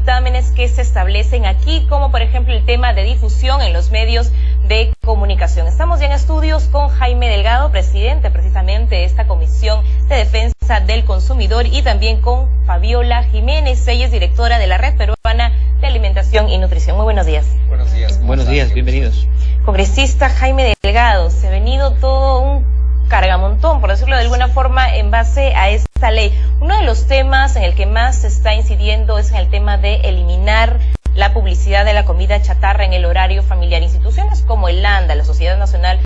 dictámenes que se establecen aquí, como por ejemplo el tema de difusión en los medios de comunicación. Estamos ya en estudios con Jaime Delgado, presidente precisamente de esta Comisión de Defensa del Consumidor, y también con Fabiola Jiménez, ella es directora de la Red Peruana de Alimentación y Nutrición. Muy buenos días. Buenos días. Buenos días, bienvenidos. Congresista Jaime Delgado, se ha venido todo un cargamontón, por decirlo de alguna forma, en base a esta ley. Uno de los temas en el que más se está incidiendo es en el tema de eliminar la publicidad de la comida chatarra en el horario familiar. Instituciones como el ANDA, la Sociedad Nacional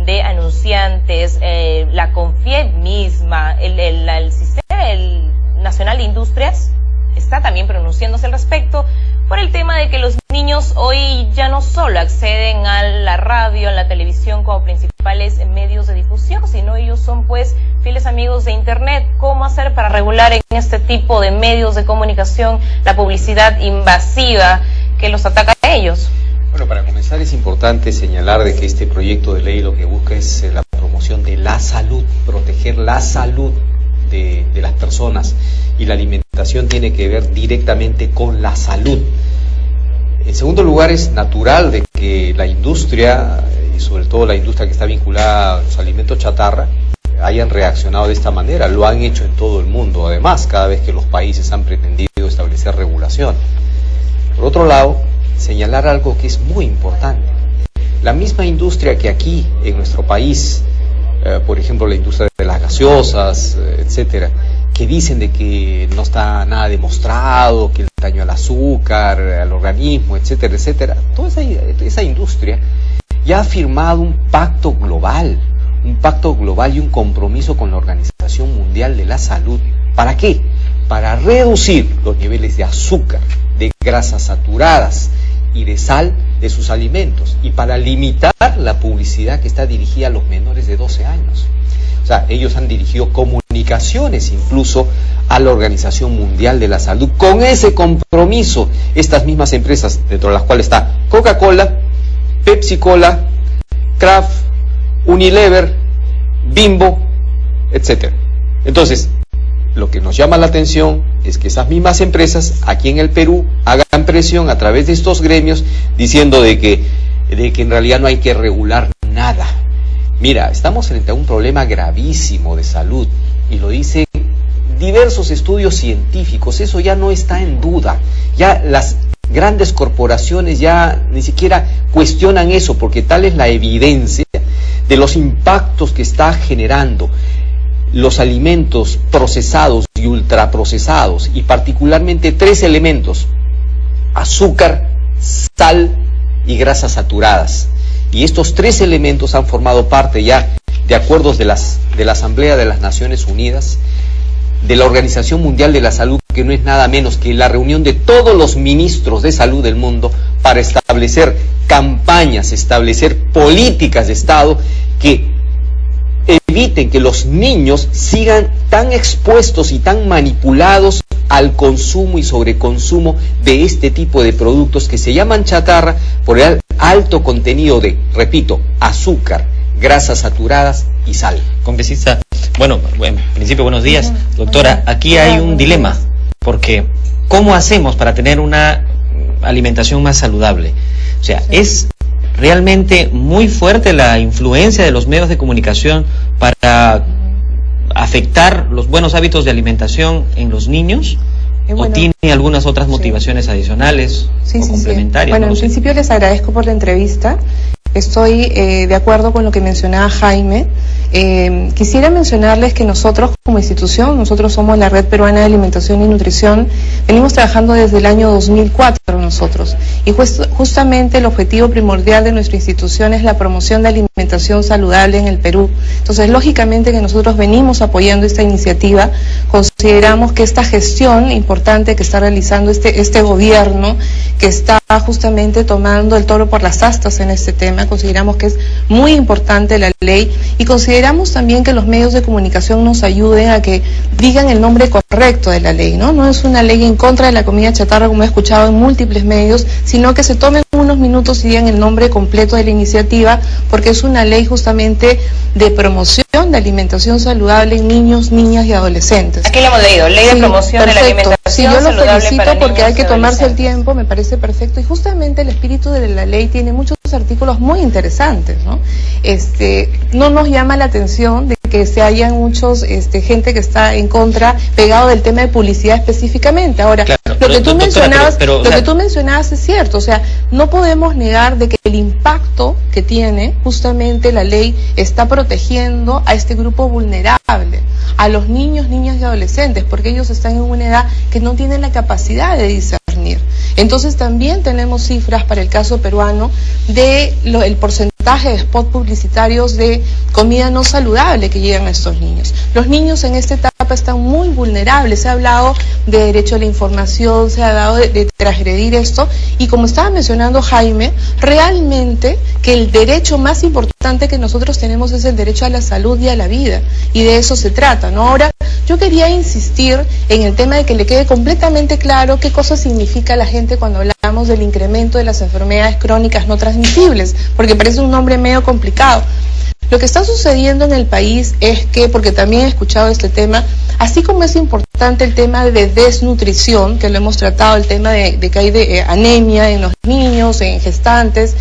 de Anunciantes, la CONFIEP misma, el Sistema Nacional de Industrias, está también pronunciándose al respecto por el tema de que los niños hoy ya no solo acceden a la radio, a la televisión como principales medios de difusión, sino ellos son pues fieles amigos de Internet. ¿Cómo hacer para regular en este tipo de medios de comunicación la publicidad invasiva que los ataca a ellos? Bueno, para comenzar es importante señalar de que este proyecto de ley lo que busca es la promoción de la salud, proteger la salud de las personas, y la alimentación tiene que ver directamente con la salud. En segundo lugar, es natural de que la industria, y sobre todo la industria que está vinculada a los alimentos chatarra, hayan reaccionado de esta manera. Lo han hecho en todo el mundo, además, cada vez que los países han pretendido establecer regulación. Por otro lado, señalar algo que es muy importante. La misma industria que aquí, en nuestro país, por ejemplo, la industria de las gaseosas, etcétera, que dicen de que no está nada demostrado, que el daño al azúcar, al organismo, etcétera, etcétera, toda esa industria ya ha firmado un pacto global y un compromiso con la Organización Mundial de la Salud. ¿Para qué? Para reducir los niveles de azúcar, de grasas saturadas y de sal de sus alimentos, y para limitar la publicidad que está dirigida a los menores de 12 años. O sea, ellos han dirigido comunicaciones incluso a la Organización Mundial de la Salud. Con ese compromiso, estas mismas empresas, dentro de las cuales está Coca-Cola, Pepsi-Cola, Kraft, Unilever, Bimbo, etcétera. Entonces, lo que nos llama la atención es que esas mismas empresas aquí en el Perú hagan presión a través de estos gremios diciendo de que en realidad no hay que regular nada. Mira, estamos frente a un problema gravísimo de salud, y lo dicen diversos estudios científicos. Eso ya no está en duda. Ya las grandes corporaciones ya ni siquiera cuestionan eso, porque tal es la evidencia de los impactos que está generando los alimentos procesados y ultraprocesados, y particularmente tres elementos: azúcar, sal y grasas saturadas. Y estos tres elementos han formado parte ya de acuerdos de la Asamblea de las Naciones Unidas, de la Organización Mundial de la Salud, que no es nada menos que la reunión de todos los ministros de salud del mundo para establecer campañas, establecer políticas de Estado que eviten que los niños sigan tan expuestos y tan manipulados al consumo y sobreconsumo de este tipo de productos que se llaman chatarra por el alto contenido de, repito, azúcar, grasas saturadas y sal. Congresista, bueno, en principio buenos días. Doctora, aquí hay un dilema, porque ¿cómo hacemos para tener una alimentación más saludable? O sea, es realmente muy fuerte la influencia de los medios de comunicación para afectar los buenos hábitos de alimentación en los niños, o tiene algunas otras motivaciones adicionales o complementarias. Bueno, en principio les agradezco por la entrevista. Estoy de acuerdo con lo que mencionaba Jaime. Quisiera mencionarles que nosotros como institución, nosotros somos la Red Peruana de Alimentación y Nutrición, venimos trabajando desde el año 2004 nosotros, y justamente el objetivo primordial de nuestra institución es la promoción de alimentación saludable en el Perú. Entonces, lógicamente que nosotros venimos apoyando esta iniciativa. Consideramos que esta gestión importante que está realizando este gobierno, que está justamente tomando el toro por las astas en este tema, consideramos que es muy importante la ley, y consideramos también que los medios de comunicación nos ayuden a que digan el nombre correcto de la ley, ¿no? No es una ley en contra de la comida chatarra, como he escuchado en múltiples medios, sino que se tomen una unos minutos y digan el nombre completo de la iniciativa, porque es una ley justamente de promoción de alimentación saludable en niños, niñas y adolescentes. Aquí le hemos leído, ley de promoción de la alimentación sí, yo lo saludable felicito para porque hay que tomarse el adolescentes. tiempo, me parece perfecto, y justamente el espíritu de la ley tiene muchos artículos muy interesantes, ¿no? No nos llama la atención de que se hayan muchos gente que está en contra, pegado del tema de publicidad específicamente. Ahora, claro, lo que tú mencionabas, pero, lo que tú mencionabas es cierto, o sea, no podemos negar de que el impacto que tiene justamente la ley está protegiendo a este grupo vulnerable, a los niños, niñas y adolescentes, porque ellos están en una edad que no tienen la capacidad de discernir. Entonces también tenemos cifras para el caso peruano de el porcentaje de spots publicitarios de comida no saludable que llegan a estos niños. Los niños en esta etapa están muy vulnerables, se ha hablado de derecho a la información, se ha hablado de transgredir esto, y como estaba mencionando Jaime, realmente que el derecho más importante que nosotros tenemos es el derecho a la salud y a la vida, y de eso se trata, ¿no? Ahora, yo quería insistir en el tema de que le quede completamente claro qué cosa significa la gente cuando hablamos del incremento de las enfermedades crónicas no transmisibles, porque parece un nombre medio complicado. Lo que está sucediendo en el país es que, porque también he escuchado este tema, así como es importante el tema de desnutrición, que lo hemos tratado, el tema de que hay anemia en los niños, en gestantes,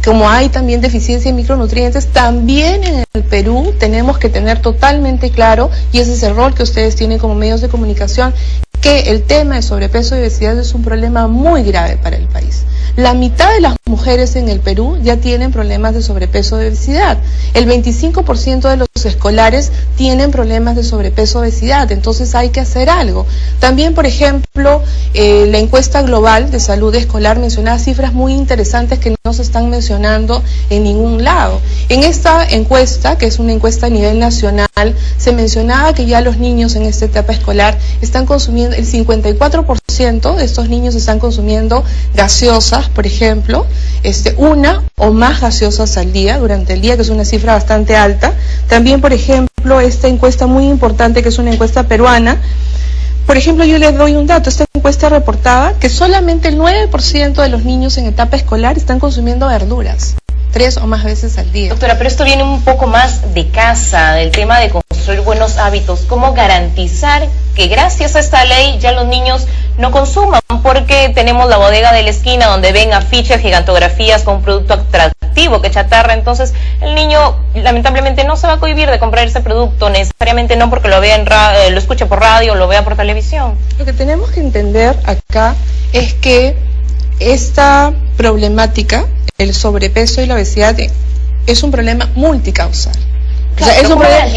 como hay también deficiencia en micronutrientes, también en el Perú tenemos que tener totalmente claro, y ese es el rol que ustedes tienen como medios de comunicación, que el tema de sobrepeso y obesidad es un problema muy grave para el país. La mitad de las mujeres en el Perú ya tienen problemas de sobrepeso y obesidad. El 25% de los escolares tienen problemas de sobrepeso y obesidad, entonces hay que hacer algo. También, por ejemplo, la encuesta global de salud escolar mencionaba cifras muy interesantes que no se están mencionando en ningún lado. En esta encuesta, que es una encuesta a nivel nacional, se mencionaba que ya los niños en esta etapa escolar están consumiendo, el 54% de estos niños están consumiendo gaseosas, por ejemplo, una o más gaseosas al día, durante el día, que es una cifra bastante alta. También, por ejemplo, esta encuesta muy importante, que es una encuesta peruana, por ejemplo, yo les doy un dato, esta encuesta reportaba que solamente el 9% de los niños en etapa escolar están consumiendo verduras 3 o más veces al día. Doctora, pero esto viene un poco más de casa, del tema de construir buenos hábitos. ¿Cómo garantizar que gracias a esta ley ya los niños no consuman? Porque tenemos la bodega de la esquina donde ven afiches, gigantografías con un producto atractivo que chatarra, entonces el niño lamentablemente no se va a cohibir de comprar ese producto, necesariamente no porque lo vea lo escuche por radio o lo vea por televisión. Lo que tenemos que entender acá es que esta problemática, el sobrepeso y la obesidad, es un problema multicausal. Claro, o sea,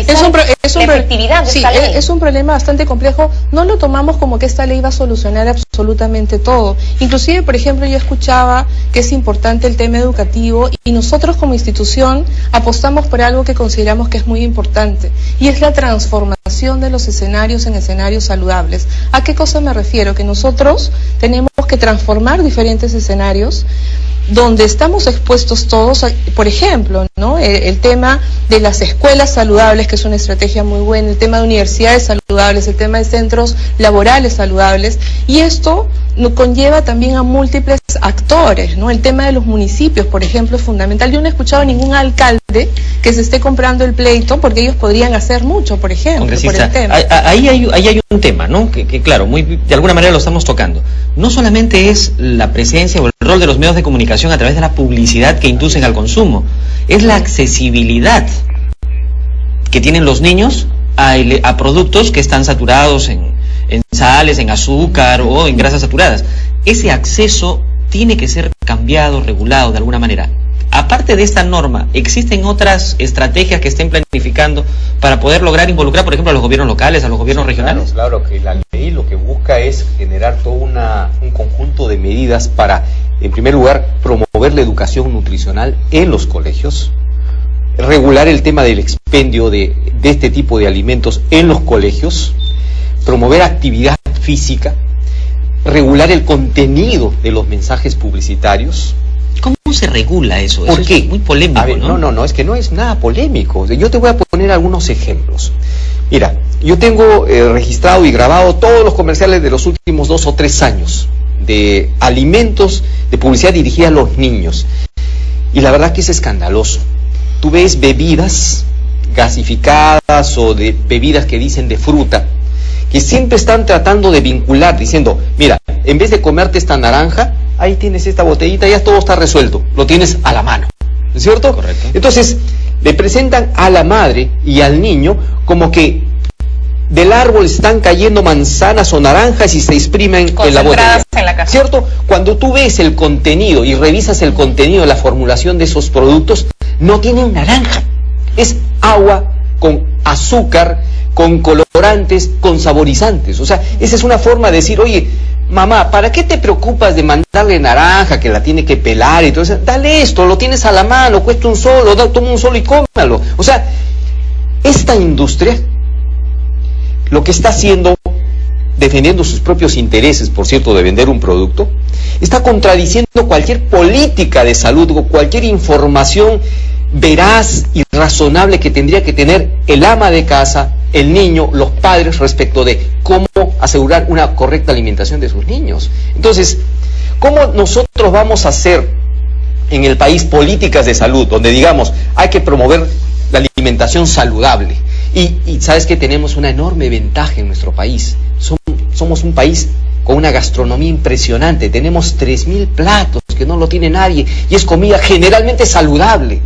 es un problema bastante complejo. No lo tomamos como que esta ley va a solucionar absolutamente todo. Inclusive, por ejemplo, yo escuchaba que es importante el tema educativo, y nosotros como institución apostamos por algo que consideramos que es muy importante, y es la transformación de los escenarios en escenarios saludables. ¿A qué cosa me refiero? Que nosotros tenemos que transformar diferentes escenarios donde estamos expuestos todos, por ejemplo, ¿no? El tema de las escuelas saludables, que es una estrategia muy buena, el tema de universidades saludables, el tema de centros laborales saludables, y esto conlleva también a múltiples actores, ¿no? El tema de los municipios, por ejemplo, es fundamental. Yo no he escuchado a ningún alcalde que se esté comprando el pleito, porque ellos podrían hacer mucho, por ejemplo, por el tema. Ahí hay un tema, ¿no? Que claro, de alguna manera lo estamos tocando. No solamente es la presencia o el rol de los medios de comunicación a través de la publicidad que inducen al consumo, es la accesibilidad que tienen los niños a productos que están saturados en sales, en azúcar o en grasas saturadas. Ese acceso tiene que ser cambiado, regulado de alguna manera. Aparte de esta norma, ¿existen otras estrategias que estén planificando para poder lograr involucrar, por ejemplo, a los gobiernos locales, a los gobiernos regionales? Claro, que la ley lo que busca es generar todo un conjunto de medidas para, en primer lugar, promover la educación nutricional en los colegios, regular el tema del expendio de este tipo de alimentos en los colegios, promover actividad física, regular el contenido de los mensajes publicitarios. ¿Cómo se regula eso? ¿Por qué? Es muy polémico, a ver, ¿no? No, es que no es nada polémico. Yo te voy a poner algunos ejemplos. Mira, yo tengo registrado y grabado todos los comerciales de los últimos 2 o 3 años de alimentos, de publicidad dirigida a los niños. Y la verdad que es escandaloso. Tú ves bebidas gasificadas o de bebidas que dicen de fruta, que siempre están tratando de vincular, diciendo, mira, en vez de comerte esta naranja, ahí tienes esta botellita, ya todo está resuelto, lo tienes a la mano, ¿no es cierto? Correcto. Entonces, le presentan a la madre y al niño como que del árbol están cayendo manzanas o naranjas y se exprimen en la botella, en la caja. ¿cierto? Cuando tú ves el contenido y revisas el contenido de la formulación de esos productos, no tienen naranja, es agua con azúcar, con colorantes, con saborizantes. O sea, esa es una forma de decir, oye, mamá, ¿para qué te preocupas de mandarle naranja que la tiene que pelar y todo eso? Dale esto, lo tienes a la mano, cuesta un solo, toma un solo y cómalo. O sea, esta industria lo que está haciendo, defendiendo sus propios intereses, por cierto, de vender un producto, está contradiciendo cualquier política de salud o cualquier información veraz y razonable que tendría que tener el ama de casa, el niño, los padres respecto de cómo asegurar una correcta alimentación de sus niños. Entonces, ¿cómo nosotros vamos a hacer en el país políticas de salud donde digamos hay que promover la alimentación saludable? Y sabes que tenemos una enorme ventaja en nuestro país. Somos un país con una gastronomía impresionante. Tenemos 3.000 platos que no lo tiene nadie y es comida generalmente saludable.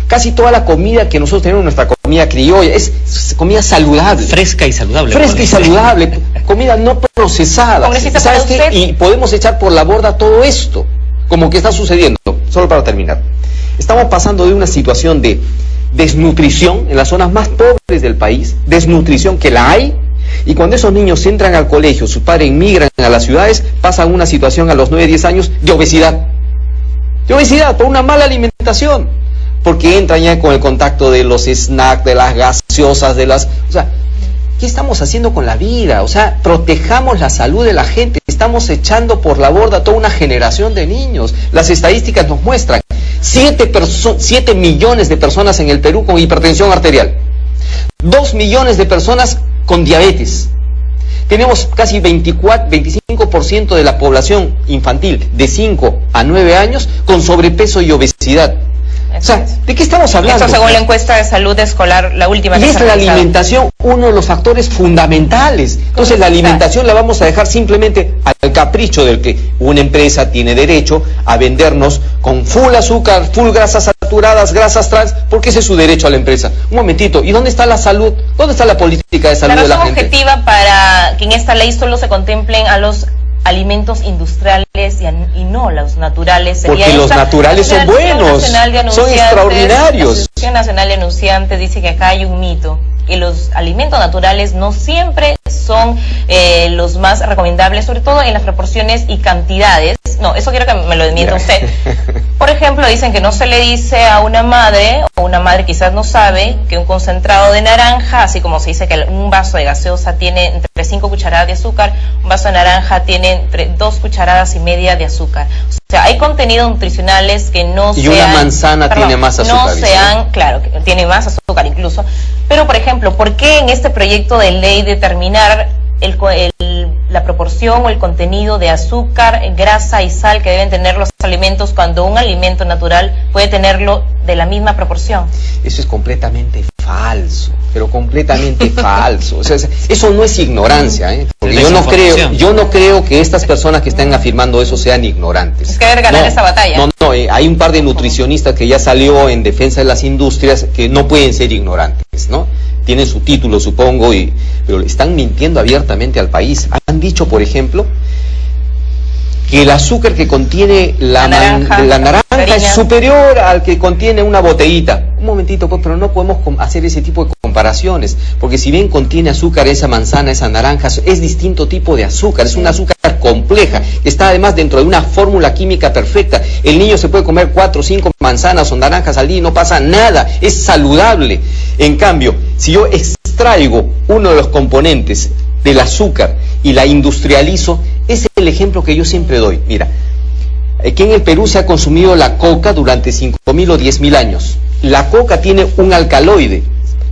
Casi toda la comida que nosotros tenemos, nuestra comida criolla, es comida saludable. Fresca y saludable. Fresca y saludable, comida no procesada. ¿Sabes qué? Y podemos echar por la borda todo esto, como que está sucediendo. Solo para terminar. Estamos pasando de una situación de desnutrición en las zonas más pobres del país, desnutrición que la hay, y cuando esos niños entran al colegio, sus padres emigran a las ciudades, pasan una situación a los 9, 10 años de obesidad. De obesidad por una mala alimentación, porque entran ya con el contacto de los snacks, de las gaseosas, o sea, ¿qué estamos haciendo con la vida? O sea, protejamos la salud de la gente, estamos echando por la borda toda una generación de niños. Las estadísticas nos muestran 7 millones de personas en el Perú con hipertensión arterial, 2 millones de personas con diabetes. Tenemos casi 25% de la población infantil de 5 a 9 años con sobrepeso y obesidad. O sea, ¿de qué estamos hablando? Eso según la encuesta de salud escolar, la última que y es la alimentación uno de los factores fundamentales. Entonces la alimentación la vamos a dejar simplemente al capricho del que una empresa tiene derecho a vendernos con full azúcar, full grasas saturadas, grasas trans, porque ese es su derecho a la empresa. Un momentito, ¿y dónde está la salud? ¿Dónde está la política de salud de la gente? La razón objetiva para que en esta ley solo se contemplen a los alimentos industriales y no los naturales. Porque los naturales son buenos, son extraordinarios. La Asociación Nacional de Anunciantes dice que acá hay un mito, que los alimentos naturales no siempre son los más recomendables, sobre todo en las proporciones y cantidades. No, eso quiero que me lo desmienta usted. Por ejemplo, dicen que no se le dice a una madre, o una madre quizás no sabe, que un concentrado de naranja, así como se dice que un vaso de gaseosa tiene entre 5 cucharadas de azúcar, un vaso de naranja tiene entre 2 cucharadas y media de azúcar. O sea, hay contenidos nutricionales que no sean... Y una manzana tiene más azúcar. No sean, claro, que tiene más azúcar incluso. Pero, por ejemplo, ¿por qué en este proyecto de ley determinar la proporción o el contenido de azúcar, grasa y sal que deben tener los alimentos cuando un alimento natural puede tenerlo de la misma proporción? Eso es completamente falso, pero completamente falso. O sea, eso no es ignorancia, porque yo no creo que estas personas que están afirmando eso sean ignorantes. Es querer ganar esa batalla. No, hay un par de nutricionistas que ya salió en defensa de las industrias que no pueden ser ignorantes, ¿no? Tienen su título, supongo, pero le están mintiendo abiertamente al país. Han dicho, por ejemplo, que el azúcar que contiene la naranja es superior al que contiene una botellita. Un momentito, pues, pero no podemos hacer ese tipo de comparaciones, porque si bien contiene azúcar esa manzana, esa naranja, es distinto tipo de azúcar, es una azúcar compleja, que está además dentro de una fórmula química perfecta. El niño se puede comer 4 o 5 manzanas o naranjas al día y no pasa nada, es saludable. En cambio, si yo extraigo uno de los componentes del azúcar y la industrializo, es el ejemplo que yo siempre doy. Mira, aquí en el Perú se ha consumido la coca durante 5.000 o 10.000 años. La coca tiene un alcaloide,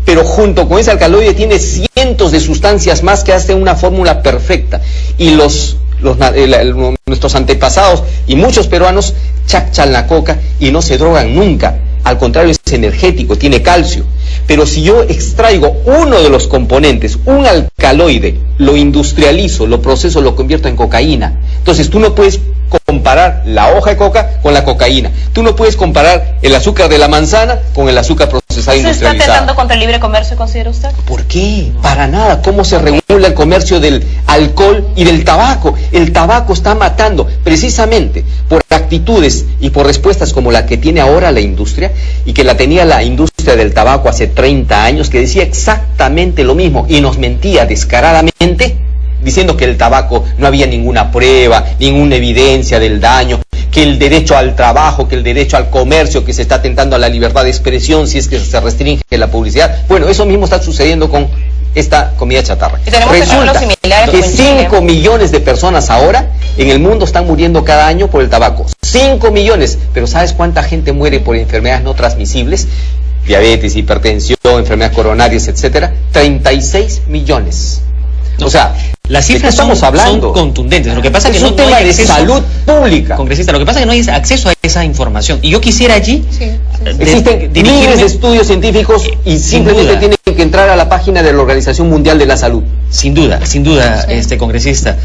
pero junto con ese alcaloide tiene cientos de sustancias más que hacen una fórmula perfecta. Y los nuestros antepasados y muchos peruanos chachan la coca y no se drogan nunca. Al contrario, es energético, tiene calcio. Pero si yo extraigo uno de los componentes, un alcaloide, lo industrializo, lo proceso, lo convierto en cocaína. Entonces tú no puedes comparar la hoja de coca con la cocaína. Tú no puedes comparar el azúcar de la manzana con el azúcar procesado industrializado. ¿Se está atentando contra el libre comercio, considera usted? ¿Por qué? Para nada. ¿Cómo se regula el comercio del alcohol y del tabaco? El tabaco está matando precisamente por actitudes y por respuestas como la que tiene ahora la industria y que la tenía la industria del tabaco hace 30 años, que decía exactamente lo mismo y nos mentía descaradamente, diciendo que el tabaco no había ninguna prueba, ninguna evidencia del daño, que el derecho al trabajo, que el derecho al comercio, que se está atentando a la libertad de expresión si es que se restringe la publicidad. Bueno, eso mismo está sucediendo con esta comida chatarra. Resulta que 5 millones de personas ahora en el mundo están muriendo cada año por el tabaco. 5 millones. Pero ¿sabes cuánta gente muere por enfermedades no transmisibles? Diabetes, hipertensión, enfermedades coronarias, etcétera. 36 millones. No, o sea, las cifras son contundentes. Lo que pasa es que un tema de salud pública. Congresista, lo que pasa es que no hay acceso a esa información. Y yo quisiera allí... Existen miles de estudios científicos y simplemente tienen que entrar a la página de la Organización Mundial de la Salud. Sin duda, congresista.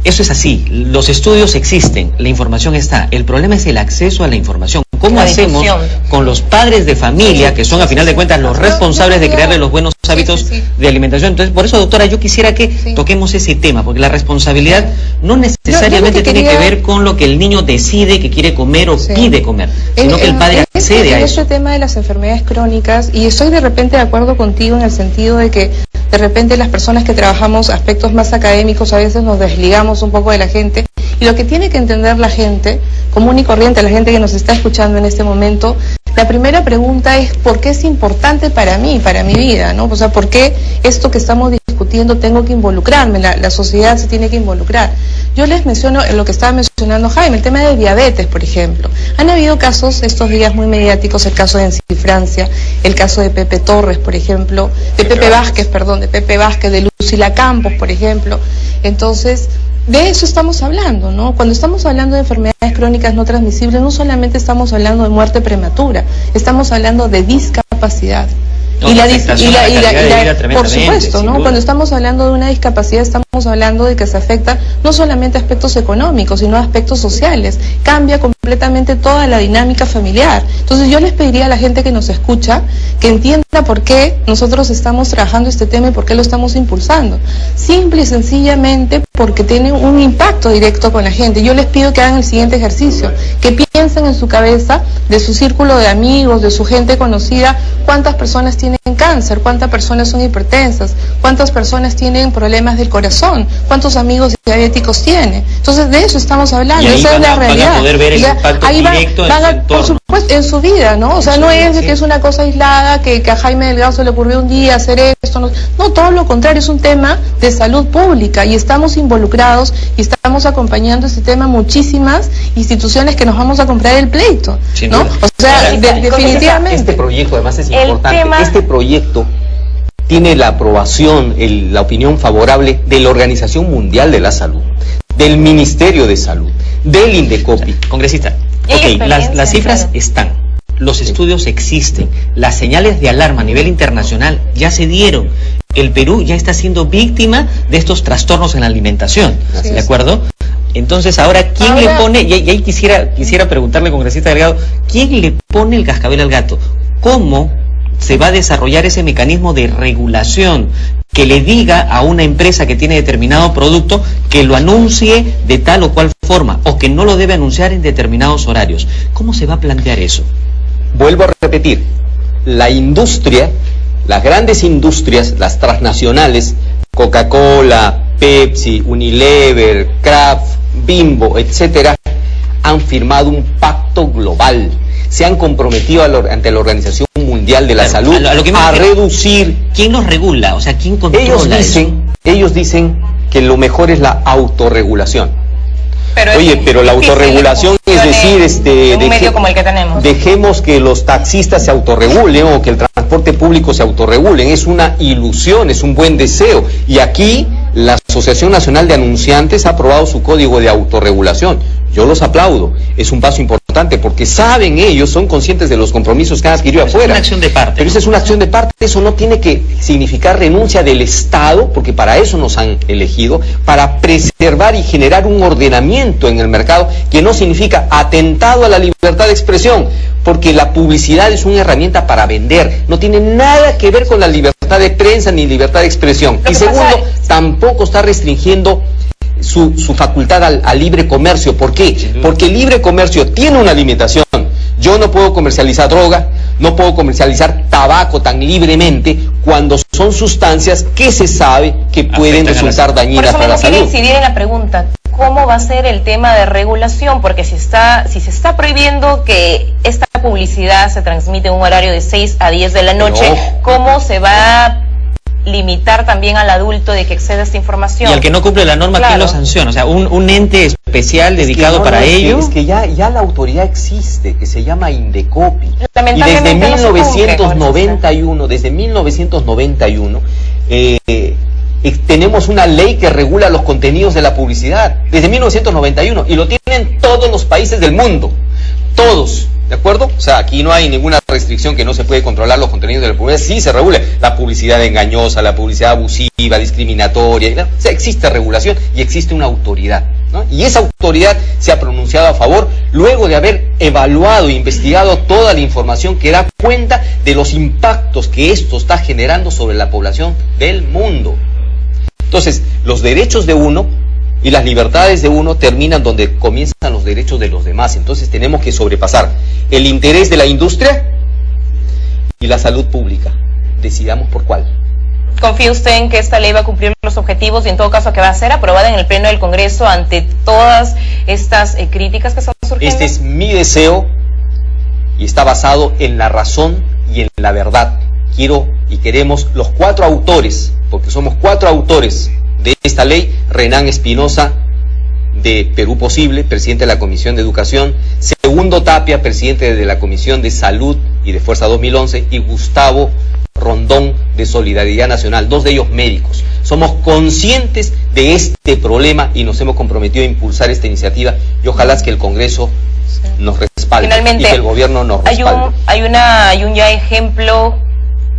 Eso es así. Los estudios existen, la información está. El problema es el acceso a la información. ¿Cómo hacemos con los padres de familia, que son a final de cuentas los responsables de crearle los buenos hábitos de alimentación? Entonces, por eso, doctora, yo quisiera que toquemos ese tema, porque la responsabilidad no necesariamente tiene que ver con lo que el niño decide que quiere comer o pide comer, sino que el padre accede a eso. Este tema de las enfermedades crónicas, y estoy de repente de acuerdo contigo en el sentido de que de repente las personas que trabajamos aspectos más académicos a veces nos desligamos un poco de la gente, y lo que tiene que entender la gente común y corriente, la gente que nos está escuchando en este momento, la primera pregunta es ¿por qué es importante para mí, para mi vida, ¿no? O sea, ¿por qué esto que estamos discutiendo tengo que involucrarme? La sociedad se tiene que involucrar. Yo les menciono lo que estaba mencionando Jaime, el tema de diabetes, por ejemplo. Han habido casos estos días muy mediáticos, el caso de Ensi Francia, el caso de Pepe Torres, por ejemplo, de Pepe Vázquez, de Lucila Campos, por ejemplo. Entonces, de eso estamos hablando, ¿no? Cuando estamos hablando de enfermedades crónicas no transmisibles, no solamente estamos hablando de muerte prematura, estamos hablando de discapacidad. No, por supuesto, ¿no? Cuando estamos hablando de una discapacidad, estamos hablando de que se afecta no solamente aspectos económicos, sino aspectos sociales. Cambia completamente toda la dinámica familiar. Entonces yo les pediría a la gente que nos escucha que entienda por qué nosotros estamos trabajando este tema y por qué lo estamos impulsando. Simple y sencillamente porque tiene un impacto directo con la gente. Yo les pido que hagan el siguiente ejercicio, que piensen en su cabeza, de su círculo de amigos, de su gente conocida, cuántas personas tienen cáncer, cuántas personas son hipertensas, cuántas personas tienen problemas del corazón, cuántos amigos diabéticos tienen. Entonces de eso estamos hablando, esa es la realidad. Van a poder ver el impacto directo en su entorno. Por supuesto, en su vida, ¿no? O sea, no es de que es una cosa aislada, que a Jaime Delgado se le ocurrió un día hacer esto, no, todo lo contrario, es un tema de salud pública y estamos involucrados y estamos acompañando este tema muchísimas instituciones que nos vamos a comprar el pleito, ¿no? O sea, definitivamente. Este proyecto además es importante, este proyecto tiene la aprobación, la opinión favorable de la Organización Mundial de la Salud, del Ministerio de Salud, del Indecopi. Congresista, las cifras están, los estudios existen, las señales de alarma a nivel internacional ya se dieron. El Perú ya está siendo víctima de estos trastornos en la alimentación, ¿de acuerdo? Entonces ahora, ¿quién le pone, y ahí quisiera preguntarle, congresista Delgado, ¿quién le pone el cascabel al gato? ¿Cómo se va a desarrollar ese mecanismo de regulación que le diga a una empresa que tiene determinado producto que lo anuncie de tal o cual forma o que no lo debe anunciar en determinados horarios? ¿Cómo se va a plantear eso? Vuelvo a repetir, la industria, las grandes industrias, las transnacionales, Coca-Cola, Pepsi, Unilever, Kraft, Bimbo, etcétera, han firmado un pacto global. Se han comprometido ante la Organización Mundial de la Salud a reducir. ¿Quién los regula? O sea, ¿quién controla ellos dicen que lo mejor es la autorregulación. Pero la autorregulación es decir, un medio como el que tenemos. Dejemos que los taxistas se autorregulen o que el transporte público se autorregulen. Es una ilusión, es un buen deseo. Y aquí La Asociación Nacional de Anunciantes ha aprobado su código de autorregulación. Yo los aplaudo. Es un paso importante porque saben ellos, son conscientes de los compromisos que han adquirido afuera. Es una acción de parte. Pero esa es una acción de parte. Eso no tiene que significar renuncia del Estado, porque para eso nos han elegido, para preservar y generar un ordenamiento en el mercado que no significa atentado a la libertad de expresión, porque la publicidad es una herramienta para vender. No tiene nada que ver con la libertad de prensa ni libertad de expresión. Y segundo, tampoco está restringiendo su facultad al libre comercio. ¿Por qué? Porque el libre comercio tiene una limitación. Yo no puedo comercializar droga, no puedo comercializar tabaco tan libremente cuando son sustancias que se sabe que pueden resultar dañinas para la salud. Por eso quiero incidir en la pregunta, ¿cómo va a ser el tema de regulación? Porque si se está prohibiendo que esta publicidad se transmite en un horario de 6 a 10 de la noche, ¿cómo se va a limitar también al adulto de que exceda esta información? Y al que no cumple la norma, claro, ¿quién lo sanciona? O sea, un ente especial dedicado para ello. Es que ya la autoridad existe, que se llama Indecopi. Y desde 1991, tenemos una ley que regula los contenidos de la publicidad. Desde 1991. Y lo tienen todos los países del mundo. Todos. ¿De acuerdo? O sea, aquí no hay ninguna restricción que no se puede controlar los contenidos de la publicidad. Sí se regula la publicidad engañosa, la publicidad abusiva, discriminatoria, ¿no? O sea, existe regulación y existe una autoridad, ¿no? Y esa autoridad se ha pronunciado a favor luego de haber evaluado e investigado toda la información que da cuenta de los impactos que esto está generando sobre la población del mundo. Entonces, los derechos de uno y las libertades de uno terminan donde comienzan los derechos de los demás. Entonces tenemos que sobrepasar el interés de la industria y la salud pública. Decidamos por cuál. ¿Confía usted en que esta ley va a cumplir los objetivos y en todo caso que va a ser aprobada en el Pleno del Congreso ante todas estas críticas que están surgiendo? Este es mi deseo y está basado en la razón y en la verdad. Quiero y queremos los 4 autores, porque somos 4 autores de esta ley: Renan Espinosa, de Perú Posible, presidente de la Comisión de Educación; Segundo Tapia, presidente de la Comisión de Salud y de Fuerza 2011, y Gustavo Rondón, de Solidaridad Nacional, 2 de ellos médicos. Somos conscientes de este problema y nos hemos comprometido a impulsar esta iniciativa, y ojalá que el Congreso nos respalde. Finalmente, y que el gobierno nos respalde. Hay un ya ejemplo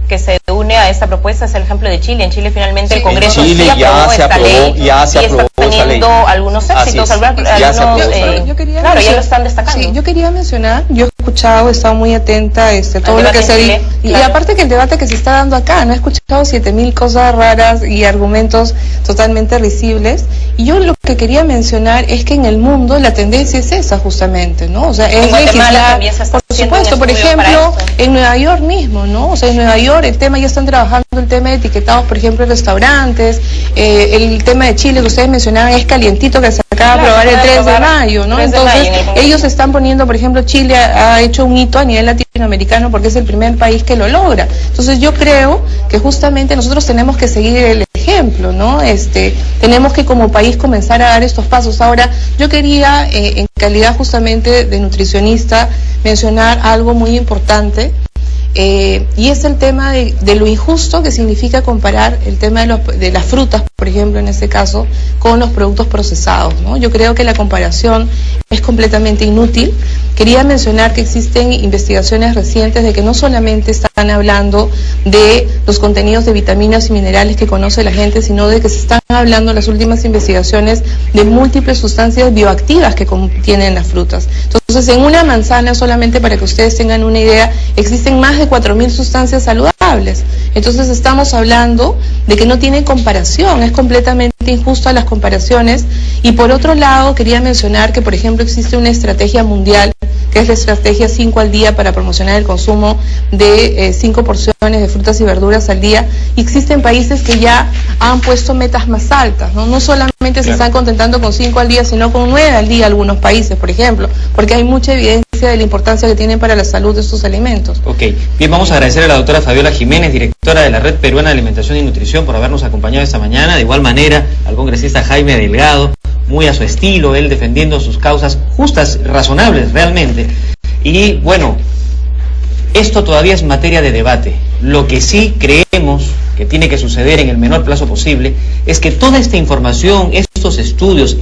que se une a esta propuesta, es el ejemplo de Chile. En Chile finalmente el Congreso sí aprobó esta ley y está teniendo algunos éxitos. Claro, ya lo están destacando. Sí, yo quería mencionar, yo he escuchado, he estado muy atenta todo lo que se dice, y aparte que el debate que se está dando acá, no he escuchado 7000 cosas raras y argumentos totalmente risibles, y yo lo que quería mencionar es que en el mundo la tendencia es esa justamente, ¿no? O sea, es legislar, por supuesto, por ejemplo, en Nueva York mismo, ¿no? O sea, en Nueva York el tema, ya están trabajando el tema de etiquetados, por ejemplo, en restaurantes, el tema de Chile que ustedes mencionaban es calientito, que se acaba de aprobar el 3 de mayo, ¿no? Entonces, ellos están poniendo, por ejemplo, Chile ha hecho un hito a nivel latinoamericano porque es el primer país que lo logra. Entonces, yo creo que justamente nosotros tenemos que seguir el ejemplo, ¿no? Tenemos que como país comenzar a dar estos pasos. Ahora, yo quería, en calidad justamente de nutricionista, mencionar algo muy importante. Y es el tema de lo injusto que significa comparar el tema de las frutas, por ejemplo, en este caso, con los productos procesados, ¿no? Yo creo que la comparación es completamente inútil. Quería mencionar que existen investigaciones recientes de que no solamente están hablando de los contenidos de vitaminas y minerales que conoce la gente, sino de que se están hablando en las últimas investigaciones de múltiples sustancias bioactivas que contienen las frutas. Entonces, en una manzana, solamente para que ustedes tengan una idea, existen más de 4000 sustancias saludables. Entonces estamos hablando de que no tiene comparación, es completamente injusto a las comparaciones. Y por otro lado, quería mencionar que, por ejemplo, existe una estrategia mundial, que es la estrategia 5 al día, para promocionar el consumo de 5 porciones de frutas y verduras al día, y existen países que ya han puesto metas más altas, ¿no? No solamente se están contentando con 5 al día, sino con 9 al día algunos países, por ejemplo, porque hay mucha evidencia de la importancia que tienen para la salud de estos alimentos. Ok, bien, vamos a agradecer a la doctora Fabiola Jiménez, directora de la Red Peruana de Alimentación y Nutrición, por habernos acompañado esta mañana. De igual manera al congresista Jaime Delgado, muy a su estilo, él defendiendo sus causas justas, razonables realmente. Y bueno, esto todavía es materia de debate. Lo que sí creemos que tiene que suceder en el menor plazo posible, es que toda esta información, estos estudios,